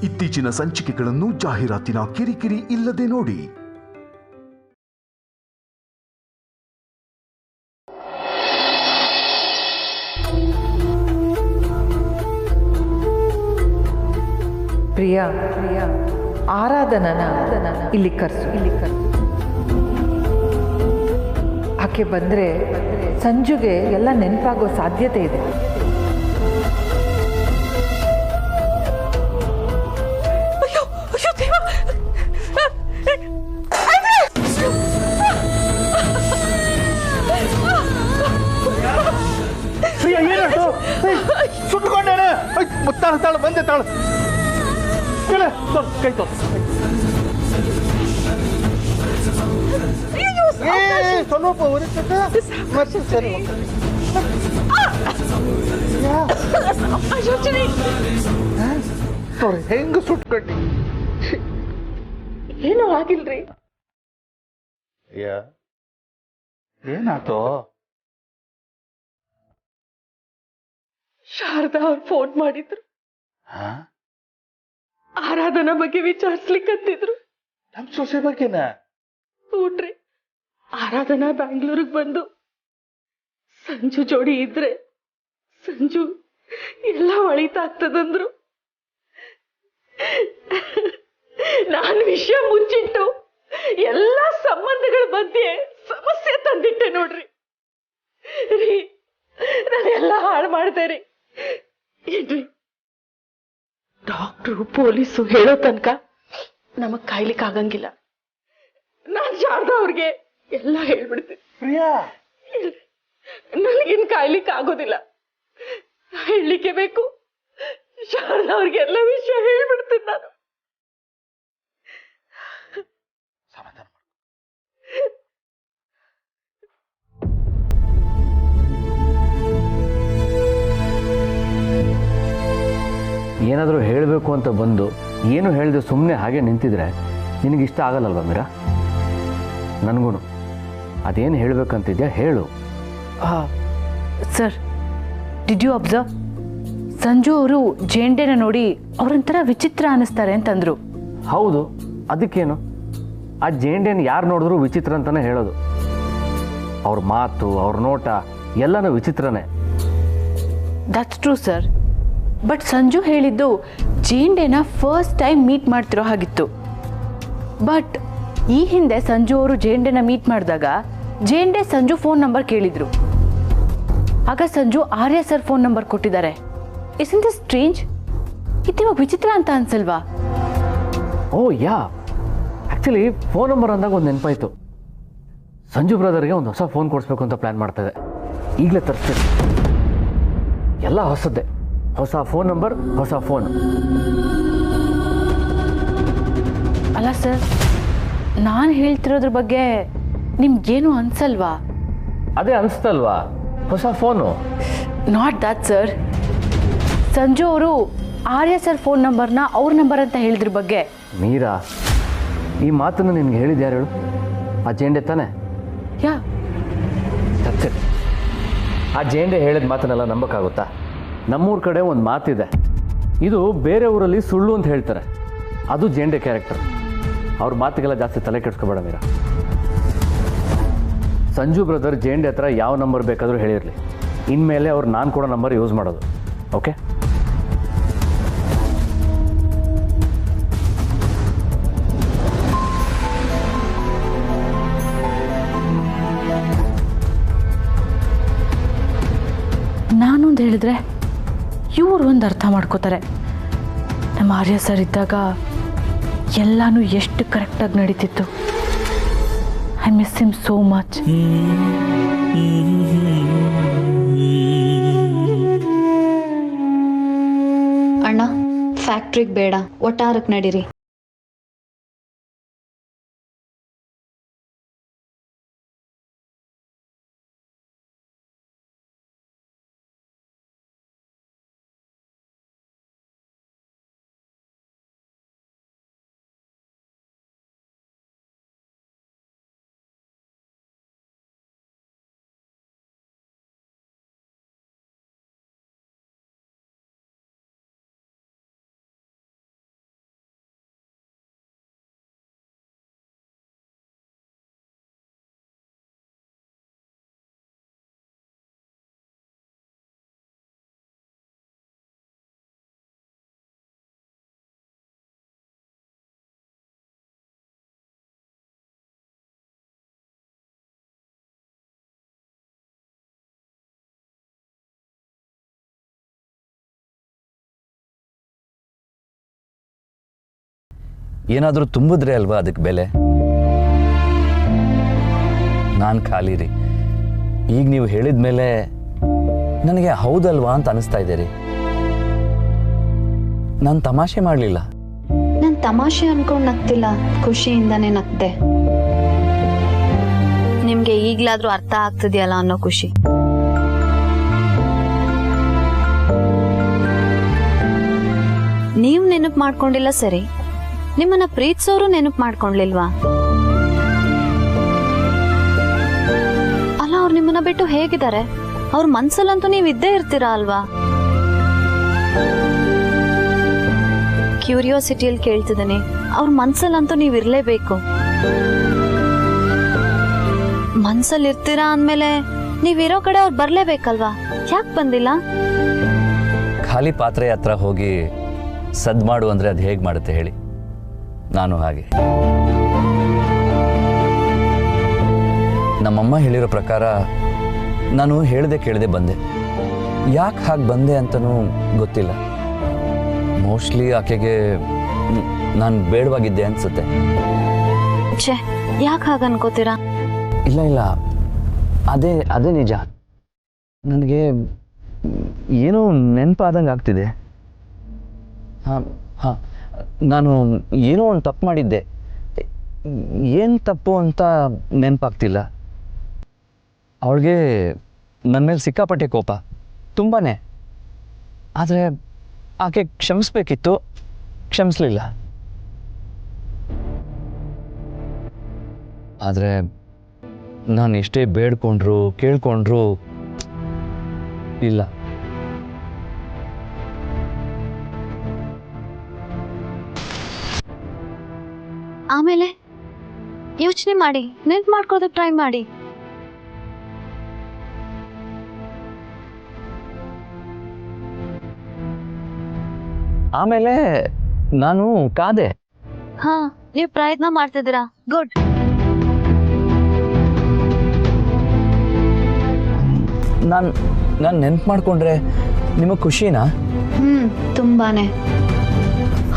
ಇತ್ತೀಚಿನ ಸಂಚಿಕೆಗಳನ್ನು ಜಾಹೀರಾತಿನ ಕಿರಿಕಿರಿ ಇಲ್ಲದೆ ನೋಡಿ. ಪ್ರಿಯಾ, ಆರಾಧನನ ಇಲ್ಲಿ ಕರ್ಸು. ಆಕೆ ಬಂದ್ರೆ ಸಂಜುಗೆ ಎಲ್ಲ ನೆನಪಾಗೋ ಸಾಧ್ಯತೆ ಇದೆ. ಪ್ರಿಯಾ ಏನಾಯ್ತು? ಸುಟ್ಕೊಂಡೇನೆ. ತಾಳು ಬಂದೆ ತಾಳು. ಕೈ ತೋ ಸ್ವಲ್ಪ ಉರಿತದ ಮತ್ತೆ ಸರಿ ಹೆಂಗ ಸುಟ್ಕೊಂಡಿ? ಏನೂ ಆಗಿಲ್ರಿ. ಏನಾಯ್ತು? ಶಾರದಾ ಅವ್ರು ಫೋನ್ ಮಾಡಿದ್ರು. ಆರಾಧನಾ ಬಗ್ಗೆ ವಿಚಾರಿಸ್ಲಿಕ್ಕಂತಿದ್ರು. ನಮ್ ಸೊಸೆ ಬಗ್ಗೆನ? ನೋಡ್ರಿ, ಆರಾಧನಾ ಬ್ಯಾಂಗ್ಳೂರಿಗೆ ಬಂದು ಸಂಜು ಜೋಡಿ ಇದ್ರೆ ಸಂಜು ಎಲ್ಲ ಒಳಿತಾಗ್ತದಂದ್ರು. ನಾನು ವಿಷಯ ಮುಚ್ಚಿಟ್ಟು ಎಲ್ಲ ಸಂಬಂಧಗಳ ಮಧ್ಯೆ ಸಮಸ್ಯೆ ತಂದಿಟ್ಟೆ ನೋಡ್ರಿ. ರೀ, ನಾನೆಲ್ಲ ಹಾಳು ಮಾಡ್ದೆ ರೀ. ಏನ್ರಿ, ಡಾಕ್ಟ್ರು ಪೊಲೀಸು ಹೇಳೋ ತನಕ ನಮಗ್ ಕಾಯ್ಲಿಕ್ಕೆ ಆಗಂಗಿಲ್ಲ. ನಾನ್ ಶಾರದಾ ಅವ್ರಿಗೆ ಎಲ್ಲ ಹೇಳ್ಬಿಡ್ತೀನಿ. ಪ್ರಿಯಾ, ನನಗಿನ್ ಕಾಯ್ಲಿಕ್ಕೆ ಆಗೋದಿಲ್ಲ. ಹೇಳಲಿಕ್ಕೆ ಬೇಕು. ಶಾರದಾ ಅವ್ರಿಗೆ ಎಲ್ಲ ವಿಷಯ ಹೇಳ್ಬಿಡ್ತೀನಿ ನಾನು. ಸಮಾಧಾನ ಮಾಡು. ಏನಾದರೂ ಹೇಳಬೇಕು ಅಂತ ಬಂದು ಏನು ಹೇಳಿದೆ ಸುಮ್ಮನೆ ಹಾಗೆ ನಿಂತಿದ್ರೆ ನಿನಗಿಷ್ಟ ಆಗಲ್ಲಲ್ವ ಮೀರಾ? ನನಗೂ ಅದೇನು ಹೇಳಬೇಕಂತಿದ್ಯಾ ಹೇಳು. Sir, did you observe? Sanju ಅವರು ಜೇಂಡೆನ ನೋಡಿ ಅವ್ರೊಂಥರ ವಿಚಿತ್ರ ಅನ್ನಿಸ್ತಾರೆ ಅಂತಂದ್ರು. ಹೌದು, ಅದಕ್ಕೇನು? ಆ ಜೇಂಡೆನ ಯಾರು ನೋಡಿದ್ರು ವಿಚಿತ್ರ ಅಂತಲೇ ಹೇಳೋದು. ಅವ್ರ ಮಾತು, ಅವ್ರ ನೋಟ ಎಲ್ಲನೂ ವಿಚಿತ್ರನೇ. That's true sir. But Sanju ಹೇಳಿದ್ದು ಜೇಂಡೆನ ಫಸ್ಟ್ ಟೈಮ್ ಮೀಟ್ ಮಾಡ್ತಿರೋ ಹಾಗಿತ್ತು. ಬಟ್ ಈ ಹಿಂದೆ ಸಂಜು ಅವರು ಜೇಂಡೆನ ಮೀಟ್ ಮಾಡಿದಾಗ ಜೇಂಡೆ ಸಂಜು ಫೋನ್ ನಂಬರ್ ಕೇಳಿದ್ರು. ಆಗ Sanju Arya sir phone number ಕೊಟ್ಟಿದ್ದಾರೆ. Isn't this strange? ಇದಿವಾಗ ವಿಚಿತ್ರ ಅಂತ ಅನ್ಸಲ್ವಾ? Oh yeah, actually phone number ಅಂದಾಗ ಒಂದು ನೆನಪಾಯಿತು. ಸಂಜು ಬ್ರದರ್ಗೆ ಒಂದು ಹೊಸ ಫೋನ್ ಕೊಡಿಸ್ಬೇಕು ಅಂತ ಪ್ಲ್ಯಾನ್ ಮಾಡ್ತಾಯಿದೆ. ಈಗಲೇ ತರಿಸ್ತೀನಿ. ಎಲ್ಲ ಹೊಸದ್ದೇ, ಹೊಸ ಫೋನ್ ನಂಬರ್, ಹೊಸ ಫೋನ್. ಅಲ್ಲ ಸರ್, ನಾನು ಹೇಳ್ತಿರೋದ್ರ ಬಗ್ಗೆ ನಿಮ್ಗೇನು ಅನ್ಸಲ್ವಾ? ಅದೇ ಅನಿಸ್ತಲ್ವಾ, ಹೊಸ phone. Not that sir. Sanju ಅವರು ಆರ್ಯ ಸರ್ ಫೋನ್ ನಂಬರ್ನ ಅವ್ರ ನಂಬರ್ ಅಂತ ಹೇಳಿದ್ರ ಬಗ್ಗೆ. ಮೀರಾ, ಈ ಮಾತನ್ನು ನಿನ್ಗೆ ಹೇಳಿದ್ದು ಯಾರು ಹೇಳು? ಆ ಜೇಂಡೆ ತಾನೆ? ಯಾ, ಸತ್ಯ. ಆ ಜೇಂಡೆ ಹೇಳಿದ ಮಾತನ್ನೆಲ್ಲ ನಂಬಕ್ಕಾಗುತ್ತಾ? ನಮ್ಮೂರ ಕಡೆ ಒಂದು ಮಾತಿದೆ, ಇದು ಬೇರೆ ಊರಲ್ಲಿ ಸುಳ್ಳು ಅಂತ ಹೇಳ್ತಾರೆ. ಅದು ಜೇಂಡೆ ಕ್ಯಾರೆಕ್ಟರ್. ಅವ್ರ ಮಾತಿಗೆಲ್ಲ ಜಾಸ್ತಿ ತಲೆ ಕೆಡಿಸ್ಕೋಬೇಡ ಮೀರಾ. ಸಂಜು ಬ್ರದರ್ ಜೇಂಡೆ ಹತ್ರ ಯಾವ ನಂಬರ್ ಬೇಕಾದರೂ ಹೇಳಿರಲಿ, ಇನ್ಮೇಲೆ ಅವ್ರು ನಾನು ಕೊಡೋ ನಂಬರ್ ಯೂಸ್ ಮಾಡೋದು. ಓಕೆ? ನಾನೊಂದು ಹೇಳಿದ್ರೆ ಇವ್ರು ಒಂದು ಅರ್ಥ ಮಾಡ್ಕೋತಾರೆ. ನಮ್ಮ ಆರ್ಯ ಸರ್ ಇದ್ದಾಗ ಎಲ್ಲನೂ ಎಷ್ಟು ಕರೆಕ್ಟಾಗಿ ನಡೀತಿತ್ತು. I miss him so much. ಅಣ್ಣ, ಫ್ಯಾಕ್ಟ್ರಿಗೆ ಬೇಡ, ಒಟ್ಟಾರಕ್ಕೆ ನಡೀರಿ. ಏನಾದರೂ ತುಂಬಿದ್ರೆ ಅಲ್ವಾ ಅದಕ್ಕೆ ಬೆಲೆ. ನಾನು ಖಾಲಿ ರೀ. ಈಗ ನೀವು ಹೇಳಿದ ಮೇಲೆ ನನಗೆ ಹೌದಲ್ವಾ ಅಂತ ಅನಿಸ್ತಾ ಇದೆ ರೀ. ನಾನು ತಮಾಷೆ ಮಾಡಲಿಲ್ಲ. ನಾನು ತಮಾಷೆ ಅನ್ಕೊಂಡು ನಗ್ತಿಲ್ಲ, ಖುಷಿಯಿಂದಾನೇ ನಗ್ದೆ. ನಿಮ್ಗೆ ಈಗ್ಲಾದ್ರೂ ಅರ್ಥ ಆಗ್ತಿದ್ಯಲ್ಲ ಅನ್ನೋ ಖುಷಿ. ನೀವ್ ನೆನಪು ಮಾಡ್ಕೊಂಡಿಲ್ಲ ಸರಿ, ನಿಮ್ಮನ್ನ ಪ್ರೀತಿಸೋರು ನೆನಪು ಮಾಡ್ಕೊಂಡ್ಲಿಲ್ವಾ? ಅಲ್ಲ, ಅವ್ರು ನಿಮ್ಮನ್ನ ಬಿಟ್ಟು ಹೇಗಿದ್ದಾರೆ? ಅವ್ರ ಮನ್ಸಲ್ಲಂತೂ ನೀವ್ ಇದ್ದೇ ಇರ್ತೀರಾ ಅಲ್ವಾ? ಕ್ಯೂರಿಯಾಸಿಟಿಯಲ್ಲಿ ಕೇಳ್ತಿದ್ದೀನಿ, ಅವ್ರ ಮನ್ಸಲ್ಲಂತೂ ನೀವ್ ಇರ್ಲೇಬೇಕು. ಮನ್ಸಲ್ಲಿ ಇರ್ತೀರಾ ಅಂದ್ಮೇಲೆ ನೀವಿರೋ ಕಡೆ ಅವ್ರು ಬರ್ಲೇಬೇಕಲ್ವಾ? ಯಾಕೆ ಬಂದಿಲ್ಲ? ಖಾಲಿ ಪಾತ್ರೆ ಹತ್ರ ಹೋಗಿ ಸದ್ ಮಾಡು ಅಂದರೆ ಅದು ಹೇಗೆ ಮಾಡುತ್ತೆ ಹೇಳಿ? ನಾನು ಹಾಗೆ. ನಮ್ಮಮ್ಮ ಹೇಳಿರೋ ಪ್ರಕಾರ ನಾನು ಹೇಳ್ದೆ ಕೇಳದೆ ಬಂದೆ. ಯಾಕೆ ಹಾಗೆ ಬಂದೆ ಅಂತನೂ ಗೊತ್ತಿಲ್ಲ. ಮೋಸ್ಟ್ಲಿ ಆಕೆಗೆ ನಾನು ಬೇಡವಾಗಿದ್ದೆ ಅನ್ಸುತ್ತೆ. ಛೇ, ಯಾಕೆ ಹಾಗೆ ಅನ್ಕೋತೀರಾ? ಇಲ್ಲ ಇಲ್ಲ, ಅದೇ ನಿಜ. ನನಗೆ ಏನೋ ನೆನಪಾದಂಗೆ ಆಗ್ತಿದೆ. ಹಾಂ ಹಾಂ, ನಾನು ಏನೋ ಒಂದು ತಪ್ಪು ಮಾಡಿದ್ದೆ. ಏನು ತಪ್ಪು ಅಂತ ನೆನಪಾಗ್ತಿಲ್ಲ. ಅವಳಿಗೆ ನನ್ನ ಮೇಲೆ ಸಿಕ್ಕಾಪಟ್ಟೆ ಕೋಪ, ತುಂಬಾ. ಆದರೆ ಆಕೆ ಕ್ಷಮಿಸ್ಬೇಕಿತ್ತು, ಕ್ಷಮಿಸ್ಲಿಲ್ಲ. ಆದರೆ ನಾನು ಎಷ್ಟೇ ಬೇಡ್ಕೊಂಡ್ರು ಕೇಳ್ಕೊಂಡ್ರು ಇಲ್ಲ. ಆಮೇಲೆ ಯೋಚನೆ ಮಾಡಿ, ನೆನ್ಪು ಮಾಡ್ಕೊಳ್ಳೋದಕ್ಕೆ ಟ್ರೈ ಮಾಡಿ. ಆಮೇಲೆ ನಾನು ಕಾದೆ. ಹಾ, ನೀವು ಪ್ರಯತ್ನ ಮಾಡ್ತಿದ್ದೀರಾ, ಗುಡ್. ನಾನು ನೆನ್ಪು ಮಾಡ್ಕೊಂಡ್ರೆ ನಿಮಗೆ ಖುಷಿನಾ? ತುಂಬಾನೇ.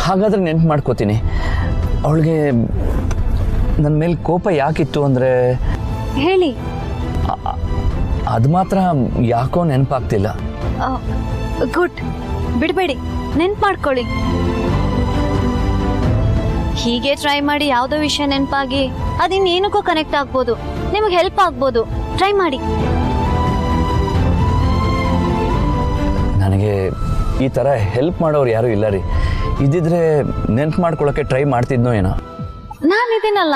ಹಾಗಾದ್ರೆ ನೆನ್ಪು ಮಾಡ್ಕೋತೀನಿ. ಅವಳಿಗೆ ನನ್ನ ಮೇಲೆ ಕೋಪ ಯಾಕಿತ್ತು ಅಂದರೆ ಹೇಳಿ. ಅದು ಮಾತ್ರ ಯಾಕೋ ನೆನಪಾಗ್ತಿಲ್ಲ. ಗುಡ್, ಬಿಡಬೇಡಿ, ನೆನ್ಪು ಮಾಡ್ಕೊಳ್ಳಿ. ಹೀಗೆ ಟ್ರೈ ಮಾಡಿ ಯಾವುದೋ ವಿಷಯ ನೆನಪಾಗಿ ಅದಿನ್ನೇನಕ್ಕೂ ಕನೆಕ್ಟ್ ಆಗ್ಬೋದು, ನಿಮಗೆ ಹೆಲ್ಪ್ ಆಗ್ಬೋದು. ಟ್ರೈ ಮಾಡಿ. ನನಗೆ ಈ ಥರ ಹೆಲ್ಪ್ ಮಾಡೋರು ಯಾರೂ ಇಲ್ಲ ರೀ. ಇದ್ದಿದ್ರೆ ನೆನ್ಪು ಮಾಡ್ಕೊಳ್ಳೋಕ್ಕೆ ಟ್ರೈ ಮಾಡ್ತಿದ್ನೋ ಏನೋ. ನಾನಿದ್ದೀನಲ್ಲ.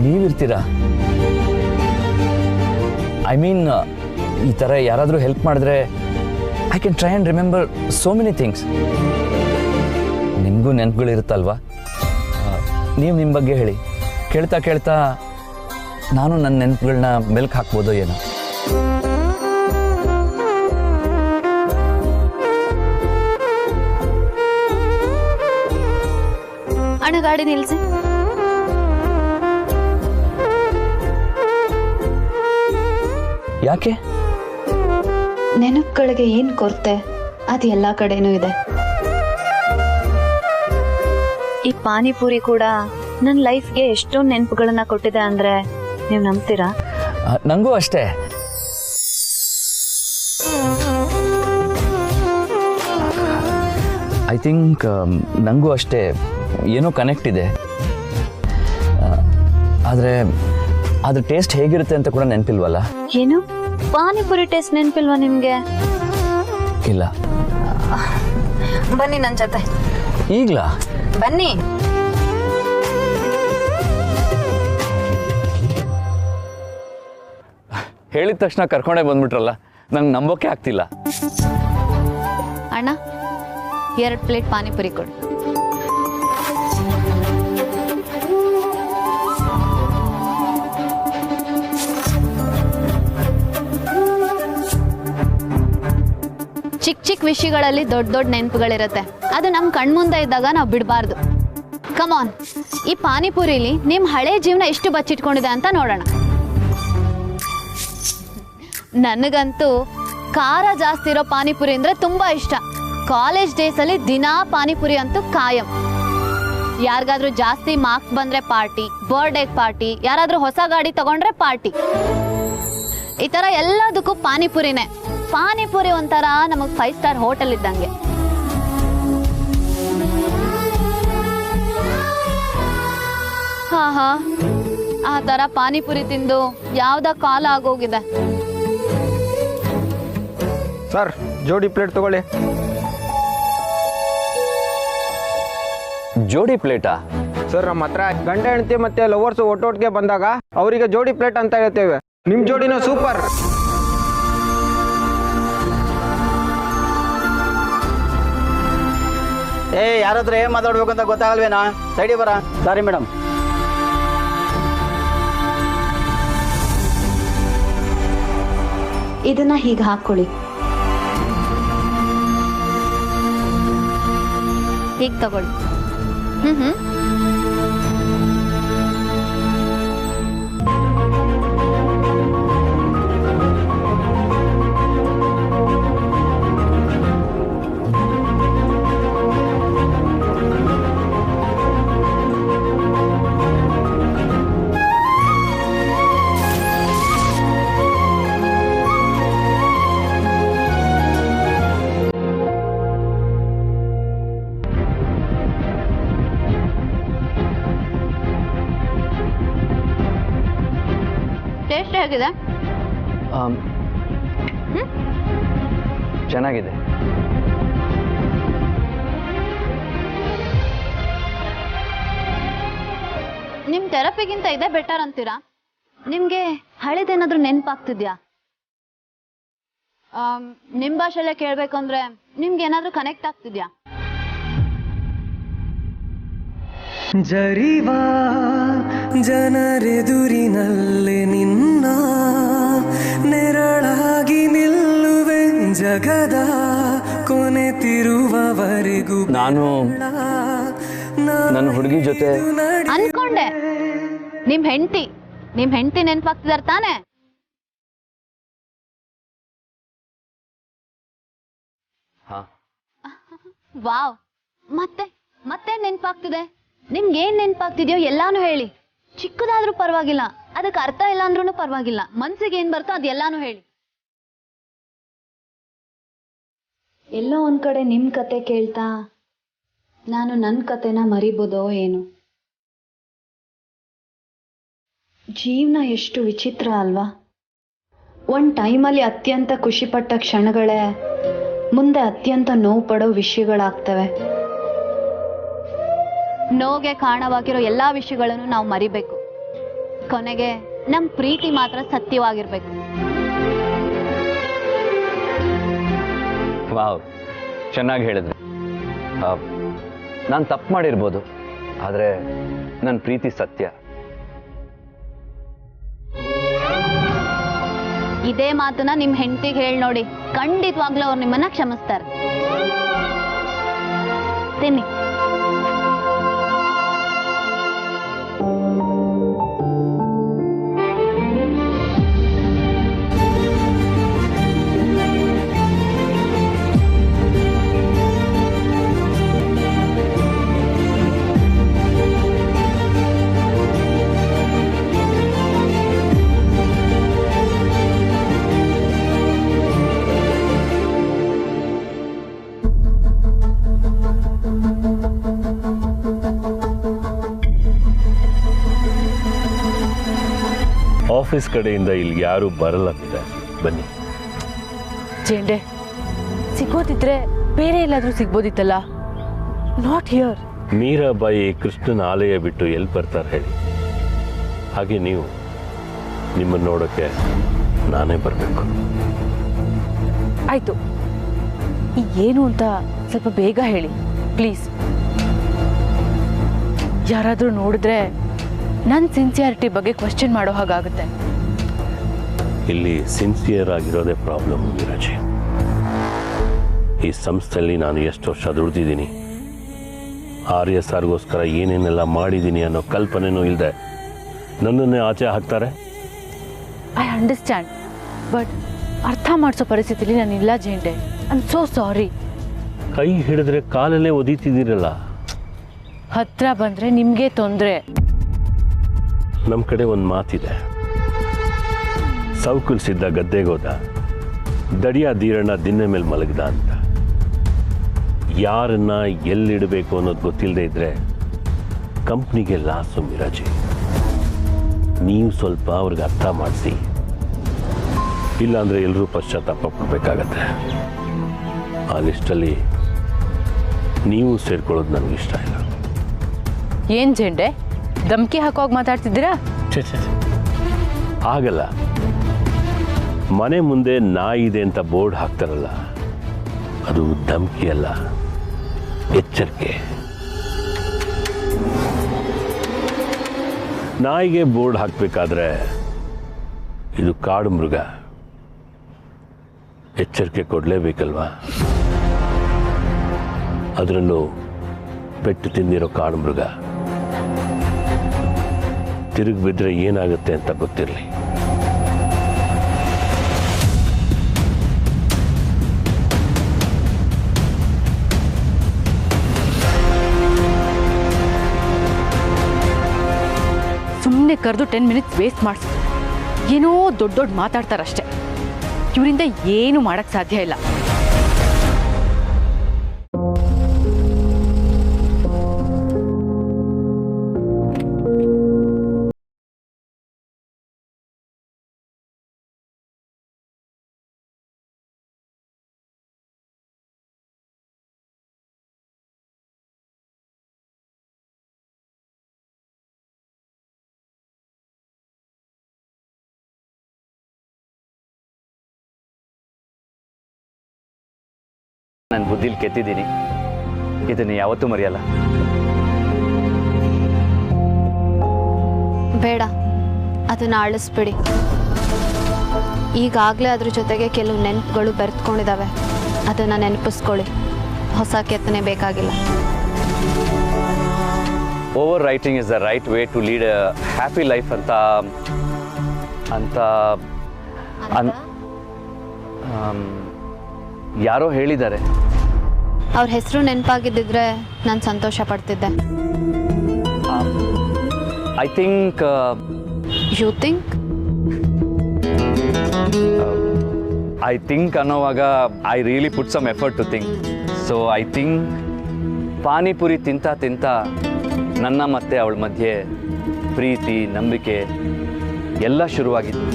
ನೀವಿರ್ತೀರಾ? ಐ ಮೀನ್, ಈ ಥರ ಯಾರಾದರೂ ಹೆಲ್ಪ್ ಮಾಡಿದ್ರೆ I can try and remember so many things. ನಿಮಗೂ ನೆನಪುಗಳಿರುತ್ತಲ್ವಾ? ನೀವು ನಿಮ್ಮ ಬಗ್ಗೆ ಹೇಳಿ. ಕೇಳ್ತಾ ಕೇಳ್ತಾ ನಾನು ನನ್ನ ನೆನಪುಗಳನ್ನ ಮೆಲ್ಕ್ ಹಾಕ್ಬೋದೋ ಏನೋ. ಅಣ್ಣ, ಗಾಡಿ ನಿಲ್ಸಿ. ಯಾಕೆ? ನೆನಪುಗಳಿಗೆ ಏನ್ ಕೊರತೆ? ಅದು ಎಲ್ಲಾ ಕಡೆನೂ ಇದೆ. ಈ ಪಾನಿಪುರಿ ಕೂಡ ನನ್ನ ಲೈಫ್ಗೆ ಎಷ್ಟೊಂದು ನೆನಪುಗಳನ್ನ ಕೊಟ್ಟಿದೆ ಅಂದ್ರೆ ನೀವು ನಂಬ್ತೀರಾ? ನನಗೂ ಅಷ್ಟೇ. ಐ ಥಿಂಕ್ ನನಗೂ ಅಷ್ಟೇ ಏನೋ ಕನೆಕ್ಟ್ ಇದೆ. ಆದರೆ ಅದ್ರ ಟೇಸ್ಟ್ ಹೇಗಿರುತ್ತೆ ಅಂತ ಕೂಡ ನೆನಪಿಲ್ವಲ್ಲ? ಏನು, ಪಾನಿಪುರಿ ಟೇಸ್ಟ್ ನೆನಪಿಲ್ವಾ ನಿಮ್ಗೆ? ಇಲ್ಲ. ಬನ್ನಿ ನನ್ನ ಜೊತೆ. ಈಗಲಾ? ಬನ್ನಿ. ಹೇಳಿದ ತಕ್ಷಣ ಕರ್ಕೊಂಡೇ ಬಂದ್ಬಿಟ್ರಲ್ಲ, ನಂಗೆ ನಂಬೋಕೆ ಆಗ್ತಿಲ್ಲ. ಅಣ್ಣ, 2 ಪ್ಲೇಟ್ ಪಾನಿಪುರಿ ಕೊಡಿ. ಚಿಕ್ಕ ಚಿಕ್ಕ ವಿಷಯಗಳಲ್ಲಿ ದೊಡ್ಡ ದೊಡ್ಡ ನೆನಪುಗಳಿರುತ್ತೆ. ಅದು ನಮ್ಮ ಕಣ್ಮುಂದೆ ಇದ್ದಾಗ ನಾವು ಬಿಡಬಾರ್ದು. ಕಮಾನ್, ಈ ಪಾನಿಪುರಿಲಿ ನಿಮ್ಮ ಹಳೆ ಜೀವನ ಎಷ್ಟು ಬಚ್ಚಿಟ್ಕೊಂಡಿದೆ ಅಂತ ನೋಡೋಣ. ನನಗಂತೂ ಖಾರ ಜಾಸ್ತಿ ಇರೋ ಪಾನಿಪುರಿ ಅಂದರೆ ತುಂಬ ಇಷ್ಟ. ಕಾಲೇಜ್ ಡೇಸಲ್ಲಿ ದಿನಾ ಪಾನಿಪುರಿ ಅಂತೂ ಕಾಯಂ. ಯಾರಿಗಾದ್ರೂ ಜಾಸ್ತಿ ಮಾರ್ಕ್ಸ್ ಬಂದರೆ ಪಾರ್ಟಿ, ಬರ್ಡೇ ಪಾರ್ಟಿ, ಯಾರಾದರೂ ಹೊಸ ಗಾಡಿ ತಗೊಂಡ್ರೆ ಪಾರ್ಟಿ, ಈ ಥರ ಎಲ್ಲದಕ್ಕೂ ಪಾನಿಪುರಿನೇ. ಪಾನಿಪುರಿ ಒಂಥರ ನಮಗೆ 5 ಸ್ಟಾರ್ ಹೋಟೆಲ್ ಇದ್ದಂಗೆ. ಹಾ ಆ ಥರ ಪಾನಿಪುರಿ ತಿಂದು ಯಾವ್ದ ಕಾಲ ಆಗೋಗಿದೆ. ಸರ್, ಜೋಡಿ ಪ್ಲೇಟ್ ತಗೊಳ್ಳಿ. ಜೋಡಿ ಪ್ಲೇಟಾ? ಸರ್, ನಮ್ಮ ಹತ್ರ ಗಂಡ ಹೆಂಡತಿ ಮತ್ತೆ ಲವರ್ಸ್ ಒಟ್ಟೊಟ್ಟಿಗೆ ಬಂದಾಗ ಅವರಿಗೆ ಜೋಡಿ ಪ್ಲೇಟ್ ಅಂತ ಹೇಳ್ತೇವೆ. ನಿಮ್ ಜೋಡಿನೂ ಸೂಪರ್. ಯಾರಾದ್ರೂ ಏನ್ ಮಾತಾಡ್ಬೇಕು ಅಂತ ಗೊತ್ತಾಗಲ್ವೇನಾ? ಸೈಡಿ ಬರ. Sorry madam. ಇದನ್ನ ಹೀಗೆ ಹಾಕೊಳ್ಳಿ. ಹೀಗೆ ತಗೊಳ್ಳಿ. ಟೇಸ್ಟ್ ಹೇಗಿದೆ? ಚೆನ್ನಾಗಿದೆ. ನಿಮ್ ಥೆರಪಿಗಿಂತ ಇದೇ ಬೆಟರ್ ಅಂತೀರಾ? ನಿಮ್ಗೆ ಹಳೇದೇನಾದ್ರೂ ನೆನಪಾಗ್ತಿದ್ಯಾ? ನಿಮ್ ಭಾಷೆಲ್ಲೇ ಕೇಳ್ಬೇಕು ಅಂದ್ರೆ ನಿಮ್ಗೆ ಏನಾದ್ರೂ ಕನೆಕ್ಟ್ ಆಗ್ತಿದ್ಯಾ? ಜರಿವಾ ಜನರೆದುರಿನಲ್ಲಿ ನಿನ್ನ ನೆರಳಾಗಿ ನಿಲ್ಲುವೆ ಜಗದ ಕೊನೆ ತಿರುವವರೆಗೂ. ನಾನು ನನ್ನ ಹುಡುಗಿ ಜೊತೆ ಅನ್ಕೊಂಡೆ. ನಿಮ್ ಹೆಂಡತಿ ನೆನಪಾಗ್ತಿದಾರ ತಾನೆ? ವಾವ್, ಮತ್ತೆ ನೆನಪಾಗ್ತಿದೆ. ನಿಮ್ಗೆ ಏನ್ ನೆನಪಾಗ್ತಿದ್ಯೋ ಎಲ್ಲಾನು ಹೇಳಿ. ಚಿಕ್ಕದಾದ್ರೂ ಪರವಾಗಿಲ್ಲ, ಅದಕ್ಕೆ ಅರ್ಥ ಇಲ್ಲ ಅಂದ್ರೂ ಪರವಾಗಿಲ್ಲ. ಮನ್ಸಿಗೆ ಏನ್ ಬರ್ತೋ ಅದೆಲ್ಲಾನು ಹೇಳಿ. ಎಲ್ಲೋ ಒಂದ್ ಕಡೆ ನಿಮ್ ಕತೆ ಕೇಳ್ತಾ ನಾನು ನನ್ನ ಕತೆನ ಮರಿಬೋದೋ ಏನು. ಜೀವನ ಎಷ್ಟು ವಿಚಿತ್ರ ಅಲ್ವಾ? ಒಂದ್ ಟೈಮಲ್ಲಿ ಅತ್ಯಂತ ಖುಷಿಪಟ್ಟ ಕ್ಷಣಗಳೇ ಮುಂದೆ ಅತ್ಯಂತ ನೋವು ಪಡೋ ವಿಷಯಗಳಾಗ್ತವೆ. ನೋವಿಗೆ ಕಾರಣವಾಗಿರೋ ಎಲ್ಲಾ ವಿಷಯಗಳನ್ನು ನಾವು ಮರಿಬೇಕು. ಕೊನೆಗೆ ನಮ್ ಪ್ರೀತಿ ಮಾತ್ರ ಸತ್ಯವಾಗಿರ್ಬೇಕು. ವಾವ್, ಚೆನ್ನಾಗಿ ಹೇಳಿದ್ರಿ. ನಾನು ತಪ್ಪು ಮಾಡಿರ್ಬೋದು, ಆದರೆ ನನ್ನ ಪ್ರೀತಿ ಸತ್ಯ. ಇದೇ ಮಾತನ್ನ ನಿಮ್ ಹೆಂಡತಿಗೆ ಹೇಳಿ ನೋಡಿ, ಖಂಡಿತವಾಗ್ಲೂ ಅವ್ರು ನಿಮ್ಮನ್ನ ಕ್ಷಮಿಸ್ತಾರೆ. ತಿನ್ನಿ. ಆಫೀಸ್ ಕಡೆಯಿಂದ ಇಲ್ಲಿ ಯಾರು ಬರಲ್ಲ. ಬನ್ನಿ. ಜೇಂಡೆ, ಸಿಗೋದಿದ್ರೆ ಬೇರೆ ಎಲ್ಲಾದ್ರೂ ಸಿಗ್ಬೋದಿತ್ತಲ್ಲ. Not here. ಮೀರಾಬಾಯಿ ಕೃಷ್ಣನ ಆಲಯ ಬಿಟ್ಟು ಎಲ್ಲಿ ಬರ್ತಾರೆ ಹೇಳಿ? ಹಾಗೆ ನೀವು ನಿಮ್ಮನ್ನು ನೋಡೋಕ್ಕೆ ನಾನೇ ಬರಬೇಕು. ಆಯ್ತು, ಏನು ಅಂತ ಸ್ವಲ್ಪ ಬೇಗ ಹೇಳಿ ಪ್ಲೀಸ್. ಯಾರಾದ್ರೂ ನೋಡಿದ್ರೆ ನನ್ನ ಸಿನ್ಸಿಯಾರಿಟಿ ಬಗ್ಗೆ ಕ್ವಶನ್ ಮಾಡೋ ಹಾಗಾಗುತ್ತೆ. ಇಲ್ಲಿ ಸಿನ್ಸಿಯರ್ ಆಗಿರೋದೇ ಪ್ರಾಬ್ಲಮ್ ವಿರಾಜಿ. ಈ ಸಂಸ್ಥೆಯಲ್ಲಿ ನಾನು ಎಷ್ಟು ವರ್ಷ ದುಡ್ದಿದ್ದೀನಿ, RSRಗೋಸ್ಕರ ಏನೇನೆಲ್ಲ ಮಾಡಿದ್ದೀನಿ ಅನ್ನೋ ಕಲ್ಪನೆನೂ ಇಲ್ಲದೆ ನನ್ನನ್ನೇ ಆಚೆ ಹಾಕ್ತಾರೆ. ಐ ಅಂಡರ್ಸ್ಟ್ಯಾಂಡ್, ಬಟ್ ಅರ್ಥ ಮಾಡಿಸೋ ಪರಿಸ್ಥಿತಿಲಿ ನಾನಿಲ್ಲ Jende. I am so sorry. ಕೈ ಹಿಡಿದ್ರೆ ಕಾಲಲ್ಲೇ ಒದೀತಿದ್ದೀರಲ್ಲ. ಹತ್ರ ಬಂದರೆ ನಿಮಗೆ ತೊಂದರೆ. ನಮ್ಮ ಕಡೆ ಒಂದು ಮಾತಿದೆ, ಸೌಕುಲ್ಸಿದ್ದ ಗದ್ದೆಗೋದ, ದಡಿಯ ದೀರಣ್ಣ ದಿನ್ನೆ ಮೇಲೆ ಮಲಗ್ದ ಅಂತ. ಯಾರನ್ನ ಎಲ್ಲಿಡಬೇಕು ಅನ್ನೋದು ಗೊತ್ತಿಲ್ಲದೆ ಇದ್ರೆ ಕಂಪ್ನಿಗೆ ಲಾಸು ಮಿರಾಜಿ. ನೀವು ಸ್ವಲ್ಪ ಅವ್ರಿಗೆ ಅರ್ಥ ಮಾಡಿಸಿ, ಇಲ್ಲಾಂದರೆ ಎಲ್ಲರೂ ಪಶ್ಚಾತ್ತಾಪ ಪಡಬೇಕಾಗತ್ತೆ. ಆ ಲಿಸ್ಟಲ್ಲಿ ನೀವು ಸೇರ್ಕೊಳ್ಳೋದು ನನಗಿಷ್ಟ ಇಲ್ಲ. ಏನು ಜೆಂಡೆ, ಧಮ್ಕಿ ಹಾಕೋಗಿ ಮಾತಾಡ್ತಿದ್ದೀರಾ? ಆಗಲ್ಲ. ಮನೆ ಮುಂದೆ ನಾಯಿ ಇದೆ ಅಂತ ಬೋರ್ಡ್ ಹಾಕ್ತಾರಲ್ಲ, ಅದು ಧಮ್ಕಿ ಅಲ್ಲ, ಎಚ್ಚರಿಕೆ. ನಾಯಿಗೆ ಬೋರ್ಡ್ ಹಾಕಬೇಕಾದ್ರೆ ಇದು ಕಾಡು ಮೃಗ, ಎಚ್ಚರಿಕೆ ಕೊಡಲೇಬೇಕಲ್ವಾ? ಅದರಲ್ಲೂ ಪೆಟ್ಟು ತಿಂದಿರೋ ಕಾಡು ಮೃಗ. ತಿರುಗಿ ಬಿದ್ದರೆ ಏನಾಗುತ್ತೆ ಅಂತ ಗೊತ್ತಿರಲಿ. ಸುಮ್ಮನೆ ಕರೆದು 10 ಮಿನಿಟ್ಸ್ ವೇಸ್ಟ್ ಮಾಡಿಸ್. ಏನೋ ದೊಡ್ಡ ದೊಡ್ಡ ಮಾತಾಡ್ತಾರಷ್ಟೆ. ಇವರಿಂದ ಏನು ಮಾಡಕ್ಕೆ ಸಾಧ್ಯ ಇಲ್ಲ. ನಾನು ಬುದ್ಧಿಲಿ ಕೆತ್ತಿದ್ದೀನಿ, ಇದನ್ನು ಯಾವತ್ತೂ ಮರೆಯಲ್ಲ. ಬೇಡ, ಅದನ್ನು ಅಳಿಸ್ಬಿಡಿ. ಈಗಾಗಲೇ ಅದ್ರ ಜೊತೆಗೆ ಕೆಲವು ನೆನಪುಗಳು ಬೆರೆತ್ಕೊಂಡಿದ್ದಾವೆ, ಅದನ್ನು ನೆನಪಿಸ್ಕೊಳ್ಳಿ. ಹೊಸ ಕೆತ್ತನೆ ಬೇಕಾಗಿಲ್ಲ. Over writing is the right way to lead a happy life ಅಂತ ಯಾರೋ ಹೇಳಿದ್ದಾರೆ. ಅವ್ರ ಹೆಸರು ನೆನಪಾಗಿದ್ದಿದ್ರೆ ನಾನು ಸಂತೋಷ ಪಡ್ತಿದ್ದೆ. I think you think I think ಅನ್ನೋವಾಗ I really put some effort to think. So I think panipuri ತಿಂತ ತಿಂತ ನನ್ನ ಮತ್ತೆ ಅವಳ ಮಧ್ಯೆ ಪ್ರೀತಿ, ನಂಬಿಕೆ ಎಲ್ಲ ಶುರುವಾಗಿತ್ತು.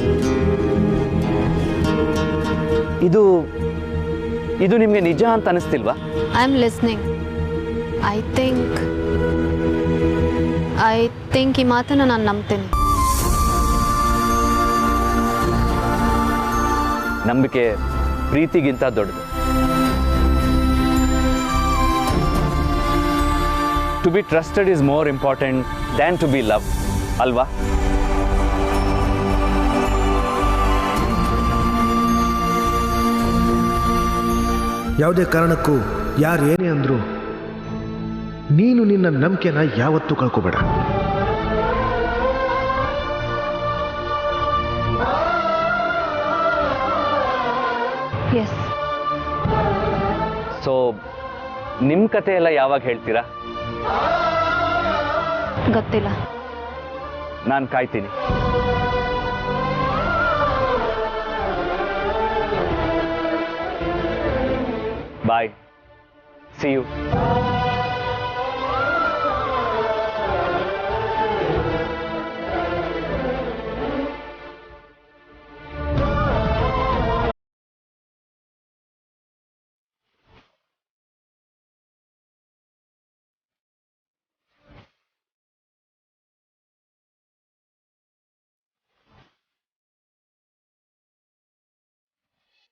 ಇದು ನಿಮಗೆ ನಿಜ ಅಂತ ಅನಿಸ್ತಿಲ್ವಾ? I am listening. I think ಈ ಮಾತನ್ನು ನಾನು ನಂಬ್ತೀನಿ. ನಂಬಿಕೆ ಪ್ರೀತಿಗಿಂತ ದೊಡ್ಡದು. To be trusted is more important than to be love, ಅಲ್ವಾ? ಯಾವುದೇ ಕಾರಣಕ್ಕೂ ಯಾರು ಏನೇ ಅಂದ್ರು ನೀನು ನಿನ್ನ ನಂಬಿಕೆನ ಯಾವತ್ತೂ ಕಳ್ಕೋಬೇಡ. ಎಸ್. ಸೊ ನಿಮ್ಮ ಕತೆ ಎಲ್ಲ ಯಾವಾಗ ಹೇಳ್ತೀರಾ? ಗೊತ್ತಿಲ್ಲ. ನಾನು ಕಾಯ್ತೀನಿ. ಬಾಯ್. See you.